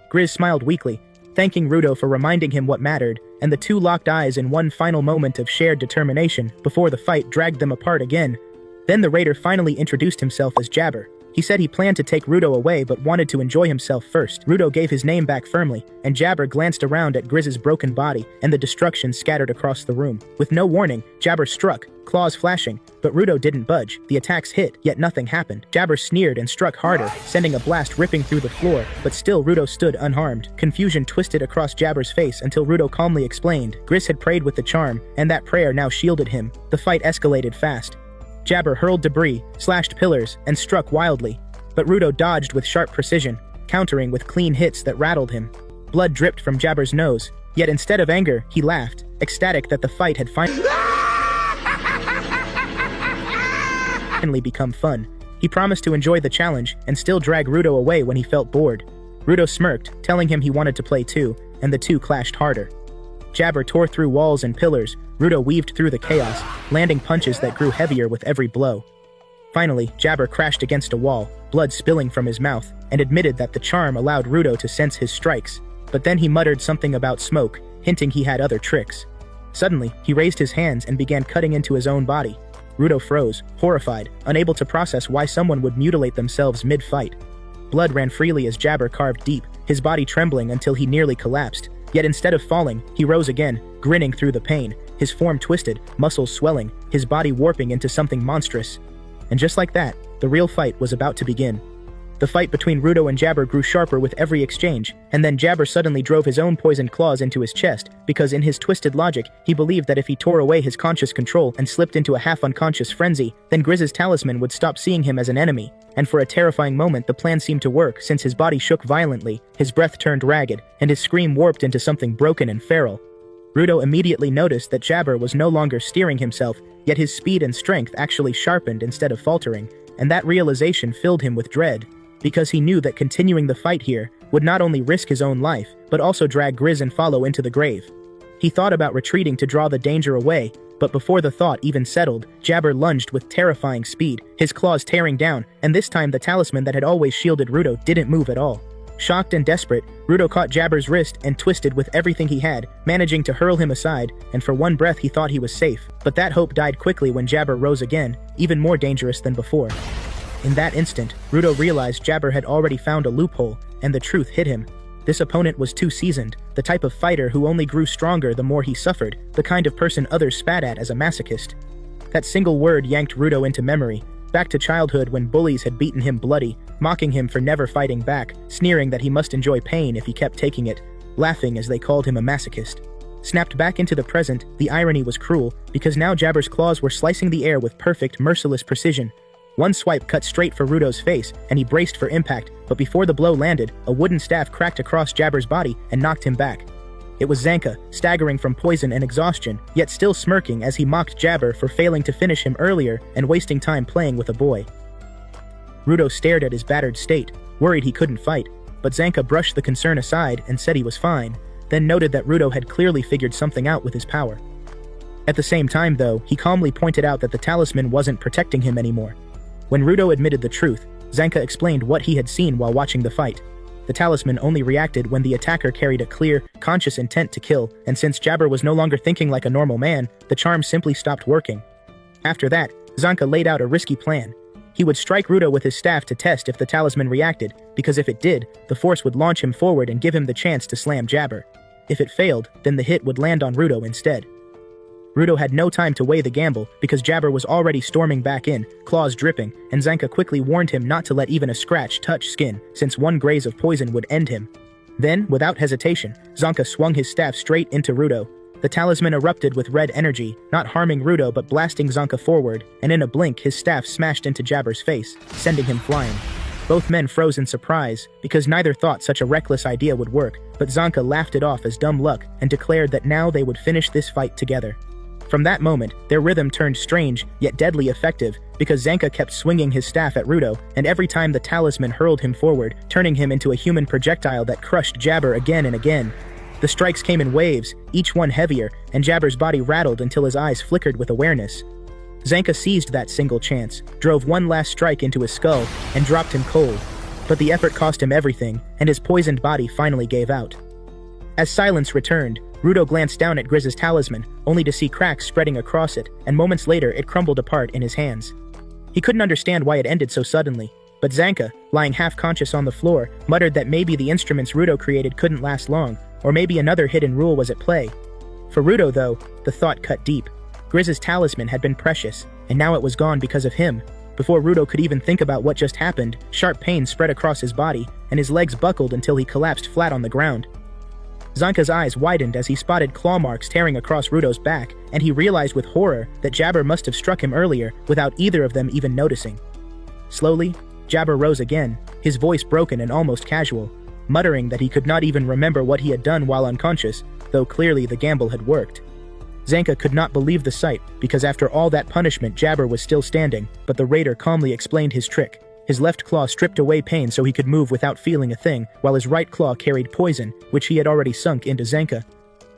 Grizz smiled weakly, thanking Rudo for reminding him what mattered, and the two locked eyes in one final moment of shared determination before the fight dragged them apart again. Then the raider finally introduced himself as Jabber. He said he planned to take Rudo away but wanted to enjoy himself first. Rudo gave his name back firmly, and Jabber glanced around at Grizz's broken body and the destruction scattered across the room. With no warning, Jabber struck, claws flashing, but Rudo didn't budge. The attacks hit, yet nothing happened. Jabber sneered and struck harder, sending a blast ripping through the floor, but still Rudo stood unharmed. Confusion twisted across Jabber's face until Rudo calmly explained. Grizz had prayed with the charm, and that prayer now shielded him. The fight escalated fast. Jabber hurled debris, slashed pillars, and struck wildly, but Rudo dodged with sharp precision, countering with clean hits that rattled him. Blood dripped from Jabber's nose, yet instead of anger, he laughed, ecstatic that the fight had finally become fun. He promised to enjoy the challenge and still drag Rudo away when he felt bored. Rudo smirked, telling him he wanted to play too, and the two clashed harder. Jabber tore through walls and pillars. Rudo weaved through the chaos, landing punches that grew heavier with every blow. Finally, Jabber crashed against a wall, blood spilling from his mouth, and admitted that the charm allowed Rudo to sense his strikes. But then he muttered something about smoke, hinting he had other tricks. Suddenly, he raised his hands and began cutting into his own body. Rudo froze, horrified, unable to process why someone would mutilate themselves mid-fight. Blood ran freely as Jabber carved deep, his body trembling until he nearly collapsed. Yet instead of falling, he rose again, grinning through the pain, his form twisted, muscles swelling, his body warping into something monstrous. And just like that, the real fight was about to begin. The fight between Rudo and Jabber grew sharper with every exchange, and then Jabber suddenly drove his own poisoned claws into his chest, because in his twisted logic, he believed that if he tore away his conscious control and slipped into a half-unconscious frenzy, then Grizz's talisman would stop seeing him as an enemy. And for a terrifying moment the plan seemed to work, since his body shook violently, his breath turned ragged, and his scream warped into something broken and feral. Rudo immediately noticed that Jabber was no longer steering himself, yet his speed and strength actually sharpened instead of faltering, and that realization filled him with dread, because he knew that continuing the fight here would not only risk his own life, but also drag Grizz and Follow into the grave. He thought about retreating to draw the danger away, but before the thought even settled, Jabber lunged with terrifying speed, his claws tearing down, and this time the talisman that had always shielded Rudo didn't move at all. Shocked and desperate, Rudo caught Jabber's wrist and twisted with everything he had, managing to hurl him aside, and for one breath he thought he was safe. But that hope died quickly when Jabber rose again, even more dangerous than before. In that instant, Rudo realized Jabber had already found a loophole, and the truth hit him. This opponent was too seasoned, the type of fighter who only grew stronger the more he suffered, the kind of person others spat at as a masochist. That single word yanked Rudo into memory, back to childhood when bullies had beaten him bloody, mocking him for never fighting back, sneering that he must enjoy pain if he kept taking it, laughing as they called him a masochist. Snapped back into the present, the irony was cruel, because now Jabber's claws were slicing the air with perfect, merciless precision. One swipe cut straight for Rudo's face, and he braced for impact, but before the blow landed, a wooden staff cracked across Jabber's body and knocked him back. It was Zanka, staggering from poison and exhaustion, yet still smirking as he mocked Jabber for failing to finish him earlier and wasting time playing with a boy. Rudo stared at his battered state, worried he couldn't fight, but Zanka brushed the concern aside and said he was fine, then noted that Rudo had clearly figured something out with his power. At the same time, though, he calmly pointed out that the talisman wasn't protecting him anymore. When Rudo admitted the truth, Zanka explained what he had seen while watching the fight. The talisman only reacted when the attacker carried a clear, conscious intent to kill, and since Jabber was no longer thinking like a normal man, the charm simply stopped working. After that, Zanka laid out a risky plan. He would strike Rudo with his staff to test if the talisman reacted, because if it did, the force would launch him forward and give him the chance to slam Jabber. If it failed, then the hit would land on Rudo instead. Rudo had no time to weigh the gamble because Jabber was already storming back in, claws dripping, and Zanka quickly warned him not to let even a scratch touch skin, since one graze of poison would end him. Then, without hesitation, Zanka swung his staff straight into Rudo. The talisman erupted with red energy, not harming Rudo but blasting Zanka forward, and in a blink his staff smashed into Jabber's face, sending him flying. Both men froze in surprise, because neither thought such a reckless idea would work, but Zanka laughed it off as dumb luck and declared that now they would finish this fight together. From that moment, their rhythm turned strange, yet deadly effective, because Zanka kept swinging his staff at Rudo, and every time the talisman hurled him forward, turning him into a human projectile that crushed Jabber again and again. The strikes came in waves, each one heavier, and Jabber's body rattled until his eyes flickered with awareness. Zanka seized that single chance, drove one last strike into his skull, and dropped him cold. But the effort cost him everything, and his poisoned body finally gave out. As silence returned, Rudo glanced down at Grizz's talisman, only to see cracks spreading across it, and moments later it crumbled apart in his hands. He couldn't understand why it ended so suddenly, but Zanka, lying half-conscious on the floor, muttered that maybe the instruments Rudo created couldn't last long, or maybe another hidden rule was at play. For Rudo, though, the thought cut deep. Grizz's talisman had been precious, and now it was gone because of him. Before Rudo could even think about what just happened, sharp pain spread across his body, and his legs buckled until he collapsed flat on the ground. Zanka's eyes widened as he spotted claw marks tearing across Rudo's back, and he realized with horror that Jabber must have struck him earlier without either of them even noticing. Slowly, Jabber rose again, his voice broken and almost casual, muttering that he could not even remember what he had done while unconscious, though clearly the gamble had worked. Zanka could not believe the sight, because after all that punishment Jabber was still standing, but the raider calmly explained his trick. His left claw stripped away pain so he could move without feeling a thing, while his right claw carried poison, which he had already sunk into Zanka.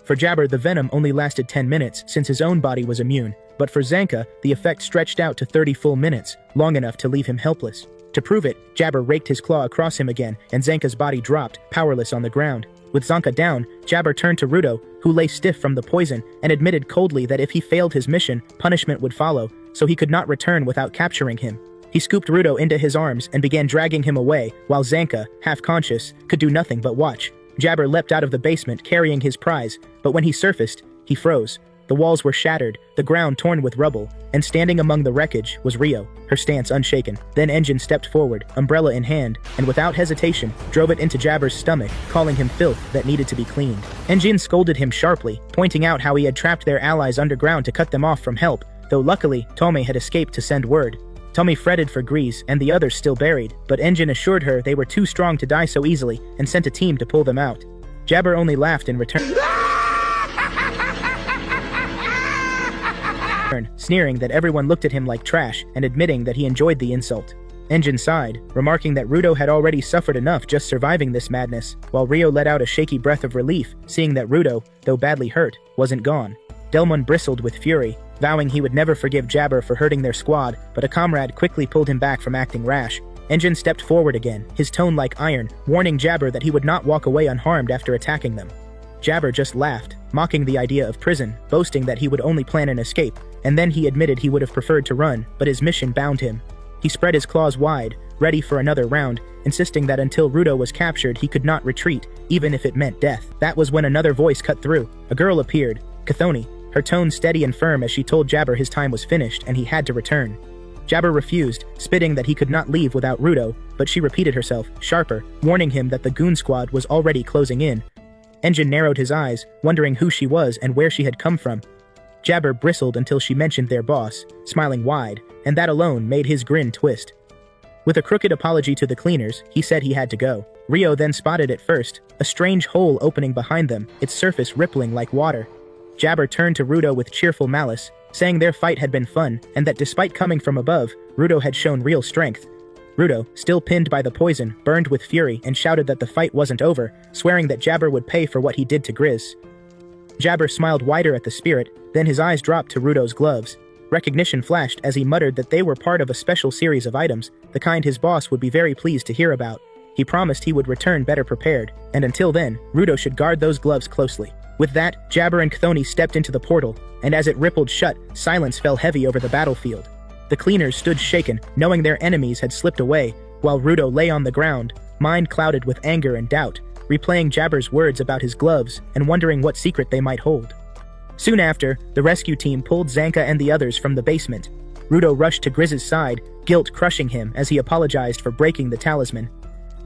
For Jabber, the venom only lasted 10 minutes, since his own body was immune, but for Zanka, the effect stretched out to 30 full minutes, long enough to leave him helpless. To prove it, Jabber raked his claw across him again, and Zanka's body dropped, powerless on the ground. With Zanka down, Jabber turned to Rudo, who lay stiff from the poison, and admitted coldly that if he failed his mission, punishment would follow, so he could not return without capturing him. He scooped Rudo into his arms and began dragging him away, while Zanka, half-conscious, could do nothing but watch. Jabber leapt out of the basement carrying his prize, but when he surfaced, he froze. The walls were shattered, the ground torn with rubble, and standing among the wreckage was Rio, her stance unshaken. Then Engine stepped forward, umbrella in hand, and without hesitation, drove it into Jabber's stomach, calling him filth that needed to be cleaned. Engine scolded him sharply, pointing out how he had trapped their allies underground to cut them off from help, though luckily, Tome had escaped to send word. Tommy fretted for Grease and the others still buried, but Engine assured her they were too strong to die so easily and sent a team to pull them out. Jabber only laughed in return, sneering that everyone looked at him like trash and admitting that he enjoyed the insult. Engine sighed, remarking that Rudo had already suffered enough just surviving this madness, while Rio let out a shaky breath of relief, seeing that Rudo, though badly hurt, wasn't gone. Delmon bristled with fury, vowing he would never forgive Jabber for hurting their squad, but a comrade quickly pulled him back from acting rash. Engine stepped forward again, his tone like iron, warning Jabber that he would not walk away unharmed after attacking them. Jabber just laughed, mocking the idea of prison, boasting that he would only plan an escape, and then he admitted he would have preferred to run, but his mission bound him. He spread his claws wide, ready for another round, insisting that until Rudo was captured he could not retreat, even if it meant death. That was when another voice cut through. A girl appeared, Chthoni, her tone steady and firm as she told Jabber his time was finished and he had to return. Jabber refused, spitting that he could not leave without Rudo, but she repeated herself, sharper, warning him that the goon squad was already closing in. Engine narrowed his eyes, wondering who she was and where she had come from. Jabber bristled until she mentioned their boss, smiling wide, and that alone made his grin twist. With a crooked apology to the cleaners, he said he had to go. Rio then spotted at first, a strange hole opening behind them, its surface rippling like water. Jabber turned to Rudo with cheerful malice, saying their fight had been fun, and that despite coming from above, Rudo had shown real strength. Rudo, still pinned by the poison, burned with fury and shouted that the fight wasn't over, swearing that Jabber would pay for what he did to Grizz. Jabber smiled wider at the spirit, then his eyes dropped to Rudo's gloves. Recognition flashed as he muttered that they were part of a special series of items, the kind his boss would be very pleased to hear about. He promised he would return better prepared, and until then, Rudo should guard those gloves closely. With that, Jabber and Chthoni stepped into the portal, and as it rippled shut, silence fell heavy over the battlefield. The cleaners stood shaken, knowing their enemies had slipped away, while Rudo lay on the ground, mind clouded with anger and doubt, replaying Jabber's words about his gloves and wondering what secret they might hold. Soon after, the rescue team pulled Zanka and the others from the basement. Rudo rushed to Grizz's side, guilt crushing him as he apologized for breaking the talisman.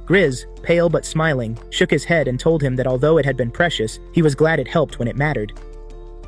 Grizz, pale but smiling, shook his head and told him that although it had been precious, he was glad it helped when it mattered.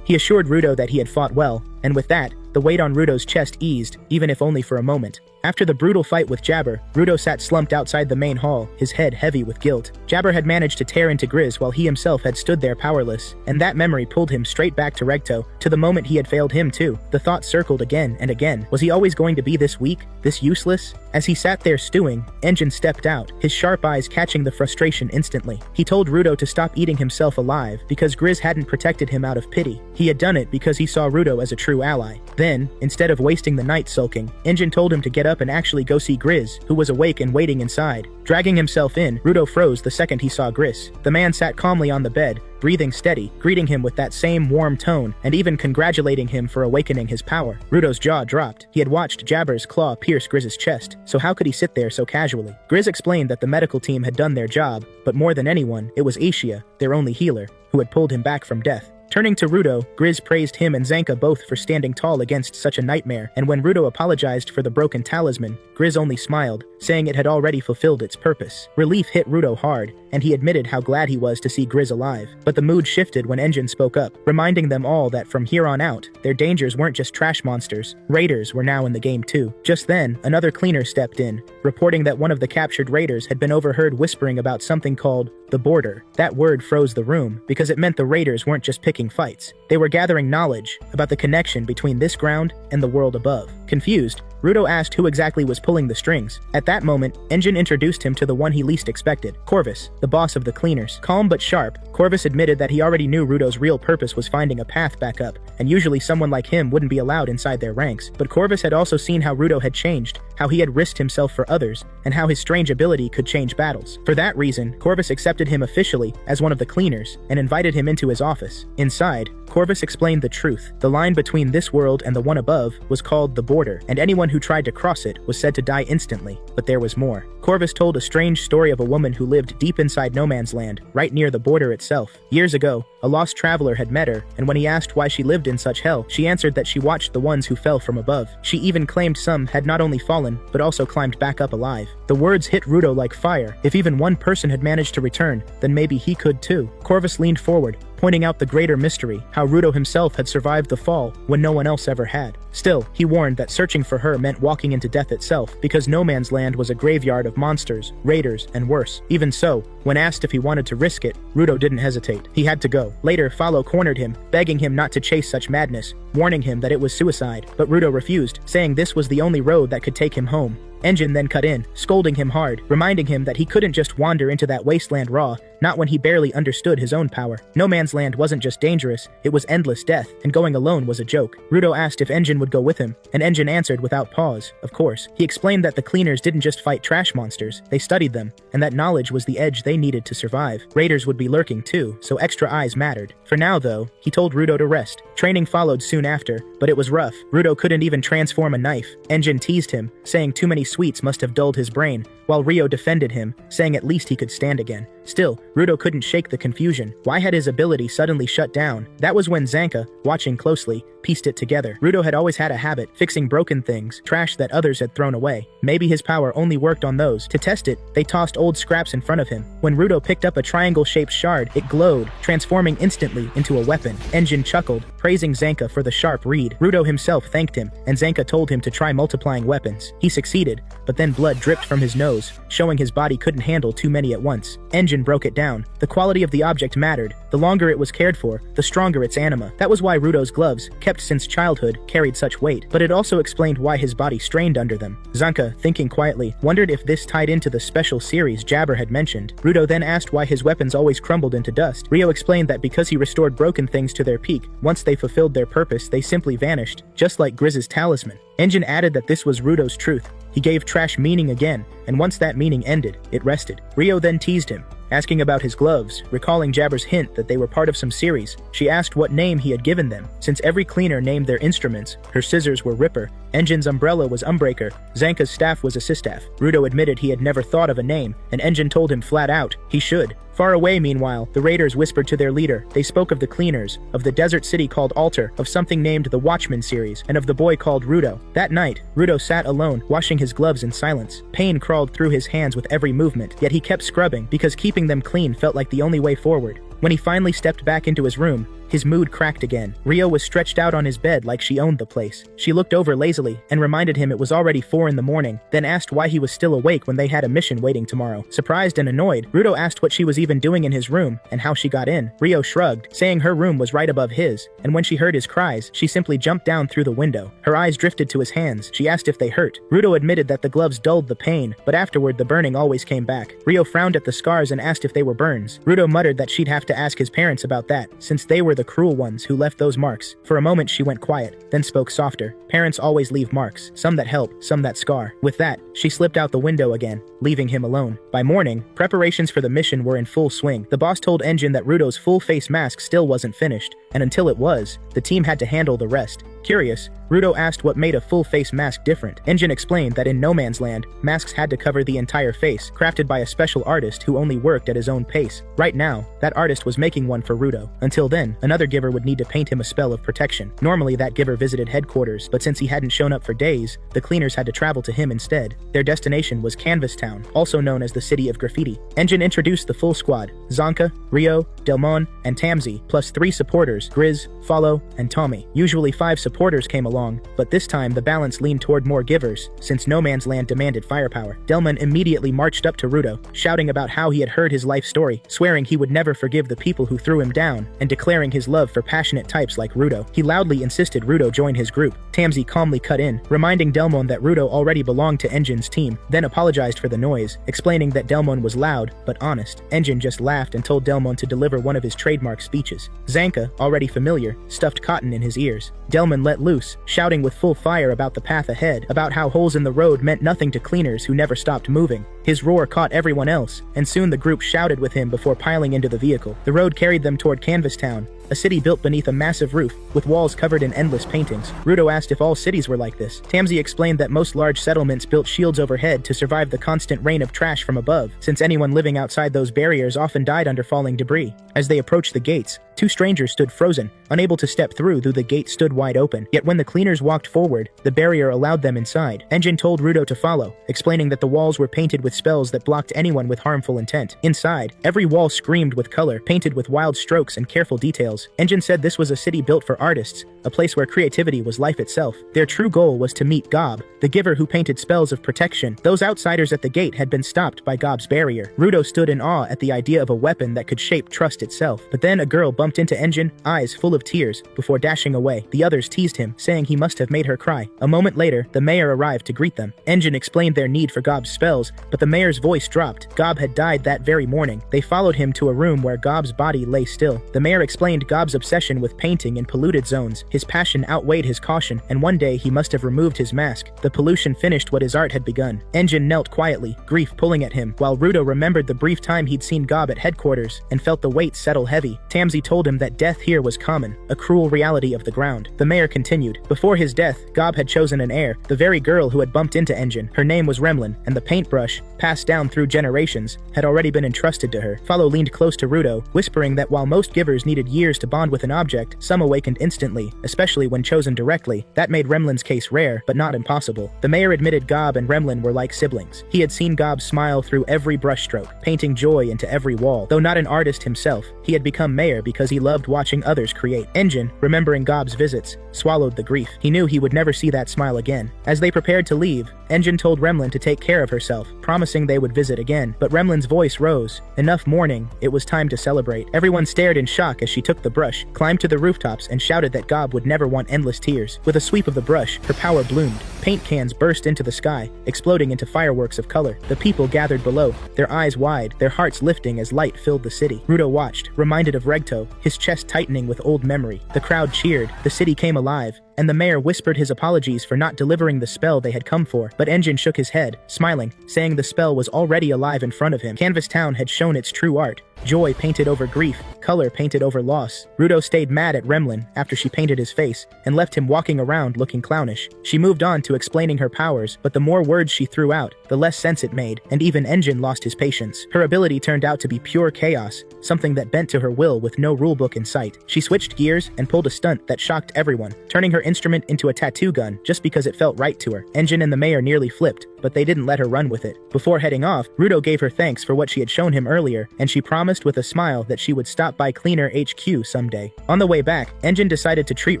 He assured Rudo that he had fought well, and with that, the weight on Rudo's chest eased, even if only for a moment. After the brutal fight with Jabber, Rudo sat slumped outside the main hall, his head heavy with guilt. Jabber had managed to tear into Grizz while he himself had stood there powerless, and that memory pulled him straight back to Regto, to the moment he had failed him too. The thought circled again and again. Was he always going to be this weak, this useless? As he sat there stewing, Engine stepped out, his sharp eyes catching the frustration instantly. He told Rudo to stop eating himself alive, because Grizz hadn't protected him out of pity. He had done it because he saw Rudo as a true ally. Then, instead of wasting the night sulking, Engine told him to get up and actually go see Grizz, who was awake and waiting inside. Dragging himself in, Rudo froze the second he saw Grizz. The man sat calmly on the bed, breathing steady, greeting him with that same warm tone, and even congratulating him for awakening his power. Rudo's jaw dropped. He had watched Jabber's claw pierce Grizz's chest, so how could he sit there so casually? Grizz explained that the medical team had done their job, but more than anyone, it was Aishia, their only healer, who had pulled him back from death. Turning to Rudo, Grizz praised him and Zanka both for standing tall against such a nightmare, and when Rudo apologized for the broken talisman, Grizz only smiled, saying it had already fulfilled its purpose. Relief hit Rudo hard, and he admitted how glad he was to see Grizz alive. But the mood shifted when Engine spoke up, reminding them all that from here on out, their dangers weren't just trash monsters, raiders were now in the game too. Just then, another cleaner stepped in, reporting that one of the captured raiders had been overheard whispering about something called the border. That word froze the room, because it meant the raiders weren't just picking fights. They were gathering knowledge about the connection between this ground and the world above. Confused, Rudo asked who exactly was pulling the strings. At that moment, Engine introduced him to the one he least expected, Corvus, the boss of the cleaners. Calm but sharp, Corvus admitted that he already knew Rudo's real purpose was finding a path back up, and usually someone like him wouldn't be allowed inside their ranks. But Corvus had also seen how Rudo had changed, how he had risked himself for others, and how his strange ability could change battles. For that reason, Corvus accepted him officially as one of the cleaners, and invited him into his office. Inside, Corvus explained the truth. The line between this world and the one above was called the border, and anyone who tried to cross it was said to die instantly. But there was more. Corvus told a strange story of a woman who lived deep inside no man's land, right near the border itself. Years ago, a lost traveler had met her, and when he asked why she lived in such hell, she answered that she watched the ones who fell from above. She even claimed some had not only fallen, but also climbed back up alive. The words hit Rudo like fire. If even one person had managed to return, then maybe he could too. Corvus leaned forward, pointing out the greater mystery, how Rudo himself had survived the fall when no one else ever had. Still, he warned that searching for her meant walking into death itself, because no man's land was a graveyard of monsters, raiders, and worse. Even so, when asked if he wanted to risk it, Rudo didn't hesitate. He had to go. Later, Follow cornered him, begging him not to chase such madness, warning him that it was suicide, but Rudo refused, saying this was the only road that could take him home. Engine then cut in, scolding him hard, reminding him that he couldn't just wander into that wasteland raw, not when he barely understood his own power. No man's land wasn't just dangerous, it was endless death, and going alone was a joke. Rudo asked if Engine would go with him, and Engine answered without pause, of course. He explained that the cleaners didn't just fight trash monsters, they studied them, and that knowledge was the edge they needed to survive. Raiders would be lurking too, so extra eyes mattered. For now though, he told Rudo to rest. Training followed soon after, but it was rough. Rudo couldn't even transform a knife. Engine teased him, saying too many sweets must have dulled his brain, while Rio defended him, saying at least he could stand again. Still, Rudo couldn't shake the confusion. Why had his ability suddenly shut down? That was when Zanka, watching closely, pieced it together. Rudo had always had a habit, fixing broken things, trash that others had thrown away. Maybe his power only worked on those. To test it, they tossed old scraps in front of him. When Rudo picked up a triangle-shaped shard, it glowed, transforming instantly into a weapon. Engine chuckled, praising Zanka for the sharp reed. Rudo himself thanked him, and Zanka told him to try multiplying weapons. He succeeded, but then blood dripped from his nose, showing his body couldn't handle too many at once. Engine broke it down. The quality of the object mattered. The longer it was cared for, the stronger its anima. That was why Rudo's gloves, kept since childhood, carried such weight, but it also explained why his body strained under them. Zanka, thinking quietly, wondered if this tied into the special series Jabber had mentioned. Rudo then asked why his weapons always crumbled into dust. Rio explained that because he restored broken things to their peak, once they fulfilled their purpose, they simply vanished, just like Grizz's talisman. Engine added that this was Rudo's truth. He gave trash meaning again, and once that meaning ended, it rested. Rio then teased him, asking about his gloves, recalling Jabber's hint that they were part of some series. She asked what name he had given them, since every cleaner named their instruments. Her scissors were Ripper, Engine's umbrella was Umbreaker, Zanka's staff was Assistaff. Rudo admitted he had never thought of a name, and Engine told him flat out, he should. Far away, meanwhile, the raiders whispered to their leader. They spoke of the cleaners, of the desert city called Altar, of something named the Watchman series, and of the boy called Rudo. That night, Rudo sat alone, washing his gloves in silence. Pain crawled through his hands with every movement, yet he kept scrubbing, because keeping them clean felt like the only way forward. When he finally stepped back into his room, his mood cracked again. Rio was stretched out on his bed like she owned the place. She looked over lazily and reminded him it was already 4 in the morning, then asked why he was still awake when they had a mission waiting tomorrow. Surprised and annoyed, Rudo asked what she was even doing in his room and how she got in. Rio shrugged, saying her room was right above his, and when she heard his cries, she simply jumped down through the window. Her eyes drifted to his hands. She asked if they hurt. Rudo admitted that the gloves dulled the pain, but afterward the burning always came back. Rio frowned at the scars and asked if they were burns. Rudo muttered that she'd have to ask his parents about that, since they were the cruel ones who left those marks. For a moment she went quiet, then spoke softer. Parents always leave marks, some that help, some that scar. With that, she slipped out the window again, leaving him alone. By morning, preparations for the mission were in full swing. The boss told Engine that Rudo's full-face mask still wasn't finished, and until it was, the team had to handle the rest. Curious, Rudo asked what made a full-face mask different. Engine explained that in No Man's Land, masks had to cover the entire face, crafted by a special artist who only worked at his own pace. Right now, that artist was making one for Rudo. Until then, another giver would need to paint him a spell of protection. Normally that giver visited headquarters, but since he hadn't shown up for days, the cleaners had to travel to him instead. Their destination was Canvas Town, also known as the City of Graffiti. Engine introduced the full squad: Zonka, Rio, Delmon, and Tamsi, plus 3 supporters: Grizz, Follow, and Tommy. Usually 5 supporters came along, but this time the balance leaned toward more givers, since No Man's Land demanded firepower. Delmon immediately marched up to Rudo, shouting about how he had heard his life story, swearing he would never forgive the people who threw him down, and declaring his love for passionate types like Rudo. He loudly insisted Rudo join his group. Tamsi calmly cut in, reminding Delmon that Rudo already belonged to Engine's team, then apologized for the noise, explaining that Delmon was loud, but honest. Engine just laughed and told Delmon to deliver one of his trademark speeches. Zanka, already familiar, stuffed cotton in his ears. Delmon let loose, shouting with full fire about the path ahead, about how holes in the road meant nothing to cleaners who never stopped moving. His roar caught everyone else, and soon the group shouted with him before piling into the vehicle. The road carried them toward Canvas Town, a city built beneath a massive roof, with walls covered in endless paintings. Rudo asked if all cities were like this. Tamsi explained that most large settlements built shields overhead to survive the constant rain of trash from above, since anyone living outside those barriers often died under falling debris. As they approached the gates, 2 strangers stood frozen, unable to step through though the gate stood wide open. Yet when the cleaners walked forward, the barrier allowed them inside. Engine told Rudo to follow, explaining that the walls were painted with spells that blocked anyone with harmful intent. Inside, every wall screamed with color, painted with wild strokes and careful details. Engine said this was a city built for artists, a place where creativity was life itself. Their true goal was to meet Gob, the giver who painted spells of protection. Those outsiders at the gate had been stopped by Gob's barrier. Rudo stood in awe at the idea of a weapon that could shape trust itself. But then a girl bumped into Engine, eyes full of tears, before dashing away. The others teased him, saying he must have made her cry. A moment later, the mayor arrived to greet them. Engine explained their need for Gob's spells, but the mayor's voice dropped. Gob had died that very morning. They followed him to a room where Gob's body lay still. The mayor explained Gob's obsession with painting in polluted zones. His passion outweighed his caution, and one day he must have removed his mask. The pollution finished what his art had begun. Engine knelt quietly, grief pulling at him, while Rudo remembered the brief time he'd seen Gob at headquarters, and felt the weight settle heavy. Tamsi told him that death here was common, a cruel reality of the ground. The mayor continued. Before his death, Gob had chosen an heir, the very girl who had bumped into Engine. Her name was Remlin, and the paintbrush, passed down through generations, had already been entrusted to her. Follow leaned close to Rudo, whispering that while most givers needed years to bond with an object, some awakened instantly, especially when chosen directly. That made Remlin's case rare, but not impossible. The mayor admitted Gob and Remlin were like siblings. He had seen Gob smile through every brushstroke, painting joy into every wall. Though not an artist himself, he had become mayor because he loved watching others create. Engine, remembering Gob's visits, swallowed the grief. He knew he would never see that smile again. As they prepared to leave, Engine told Remlin to take care of herself, promising they would visit again. But Remlin's voice rose. Enough mourning, it was time to celebrate. Everyone stared in shock as she took the brush, climbed to the rooftops, and shouted that Gob would never want endless tears. With a sweep of the brush, her power bloomed. Paint cans burst into the sky, exploding into fireworks of color. The people gathered below, their eyes wide, their hearts lifting as light filled the city. Rudo watched, reminded of Regto, his chest tightening with old memory. The crowd cheered, the city came alive, and the mayor whispered his apologies for not delivering the spell they had come for. But Engine shook his head, smiling, saying the spell was already alive in front of him. Canvas Town had shown its true art. Joy painted over grief, color painted over loss. Rudo stayed mad at Remlin after she painted his face, and left him walking around looking clownish. She moved on to explaining her powers, but the more words she threw out, the less sense it made, and even Engine lost his patience. Her ability turned out to be pure chaos, something that bent to her will with no rulebook in sight. She switched gears and pulled a stunt that shocked everyone, turning her instrument into a tattoo gun just because it felt right to her. Engine and the mayor nearly flipped, but they didn't let her run with it. Before heading off, Rudo gave her thanks for what she had shown him earlier, and she promised with a smile that she would stop by Cleaner HQ someday. On the way back, Engine decided to treat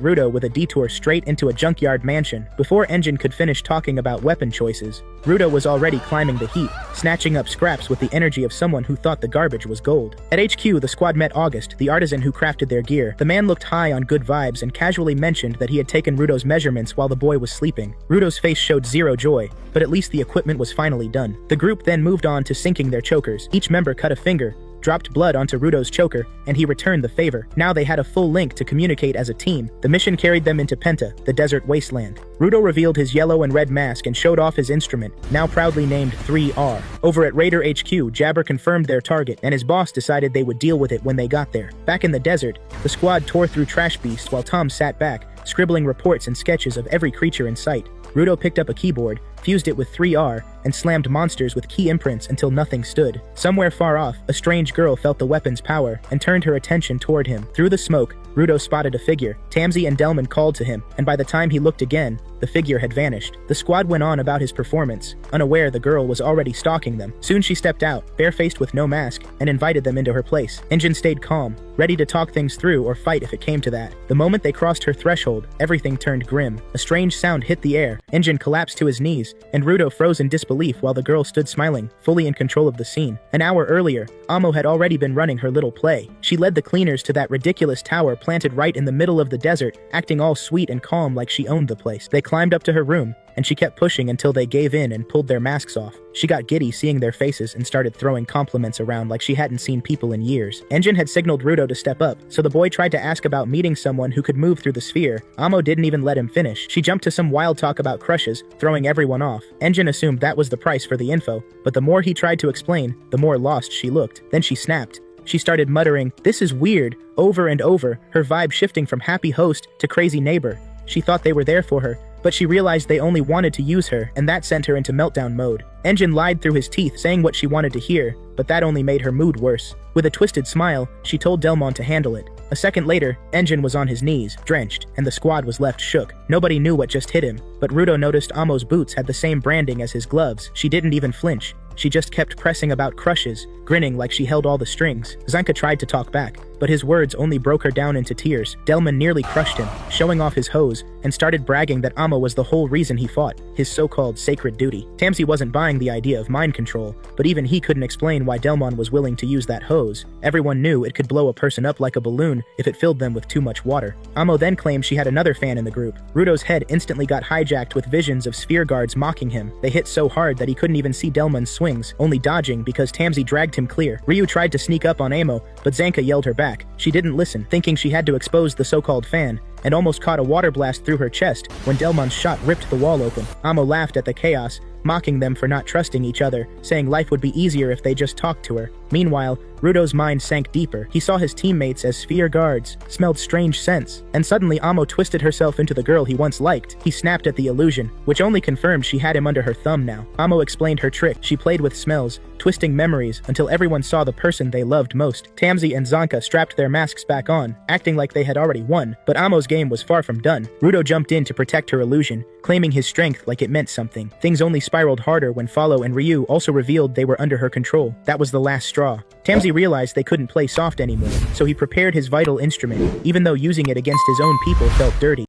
Rudo with a detour straight into a junkyard mansion. Before Engine could finish talking about weapon choices, Rudo was already climbing the heap, snatching up scraps with the energy of someone who thought the garbage was gold. At HQ, the squad met August, the artisan who crafted their gear. The man looked high on good vibes and casually mentioned that he had taken Rudo's measurements while the boy was sleeping. Rudo's face showed zero joy, but at least the equipment was finally done. The group then moved on to syncing their chokers. Each member cut a finger, dropped blood onto Rudo's choker, and he returned the favor. Now they had a full link to communicate as a team. The mission carried them into Penta, the desert wasteland. Rudo revealed his yellow and red mask and showed off his instrument, now proudly named 3R. Over at Raider HQ, Jabber confirmed their target, and his boss decided they would deal with it when they got there. Back in the desert, the squad tore through trash beasts while Tom sat back, scribbling reports and sketches of every creature in sight. Rudo picked up a keyboard, fused it with 3R, and slammed monsters with key imprints until nothing stood. Somewhere far off, a strange girl felt the weapon's power and turned her attention toward him. Through the smoke, Rudo spotted a figure. Tamsi and Delman called to him, and by the time he looked again, the figure had vanished. The squad went on about his performance, unaware the girl was already stalking them. Soon she stepped out, barefaced with no mask, and invited them into her place. Engine stayed calm, ready to talk things through or fight if it came to that. The moment they crossed her threshold, everything turned grim. A strange sound hit the air, Engine collapsed to his knees, and Rudo froze in disbelief while the girl stood smiling, fully in control of the scene. An hour earlier, Amo had already been running her little play. She led the cleaners to that ridiculous tower planted right in the middle of the desert, acting all sweet and calm like she owned the place. They climbed up to her room, and she kept pushing until they gave in and pulled their masks off. She got giddy seeing their faces and started throwing compliments around like she hadn't seen people in years. Engine had signaled Rudo to step up, so the boy tried to ask about meeting someone who could move through the sphere. Amo didn't even let him finish. She jumped to some wild talk about crushes, throwing everyone off. Engine assumed that was the price for the info, but the more he tried to explain, the more lost she looked. Then she snapped. She started muttering, "This is weird," over and over, her vibe shifting from happy host to crazy neighbor. She thought they were there for her, but she realized they only wanted to use her, and that sent her into meltdown mode. Engine lied through his teeth, saying what she wanted to hear, but that only made her mood worse. With a twisted smile, she told Delmon to handle it. A second later, Engine was on his knees, drenched, and the squad was left shook. Nobody knew what just hit him, but Rudo noticed Amo's boots had the same branding as his gloves. She didn't even flinch. She just kept pressing about crushes, grinning like she held all the strings. Zanka tried to talk back, but his words only broke her down into tears. Delman nearly crushed him, showing off his hose, and started bragging that Amo was the whole reason he fought, his so-called sacred duty. Tamsi wasn't buying the idea of mind control, but even he couldn't explain why Delmon was willing to use that hose. Everyone knew it could blow a person up like a balloon if it filled them with too much water. Amo then claimed she had another fan in the group. Rudo's head instantly got hijacked with visions of sphere guards mocking him. They hit so hard that he couldn't even see Delman's swings, only dodging because Tamsi dragged him clear. Ryu tried to sneak up on Amo, but Zanka yelled her back. She didn't listen, thinking she had to expose the so-called fan, and almost caught a water blast through her chest when Delmon's shot ripped the wall open. Amo laughed at the chaos, mocking them for not trusting each other, saying life would be easier if they just talked to her. Meanwhile, Rudo's mind sank deeper. He saw his teammates as sphere guards, smelled strange scents, and suddenly Amo twisted herself into the girl he once liked. He snapped at the illusion, which only confirmed she had him under her thumb now. Amo explained her trick. She played with smells, twisting memories until everyone saw the person they loved most. Tamsi and Zanka strapped their masks back on, acting like they had already won, but Amo's game was far from done. Rudo jumped in to protect her illusion, claiming his strength like it meant something. Things only spiraled harder when Follow and Ryu also revealed they were under her control. That was the last straw. Tamsi realized they couldn't play soft anymore, so he prepared his vital instrument, even though using it against his own people felt dirty.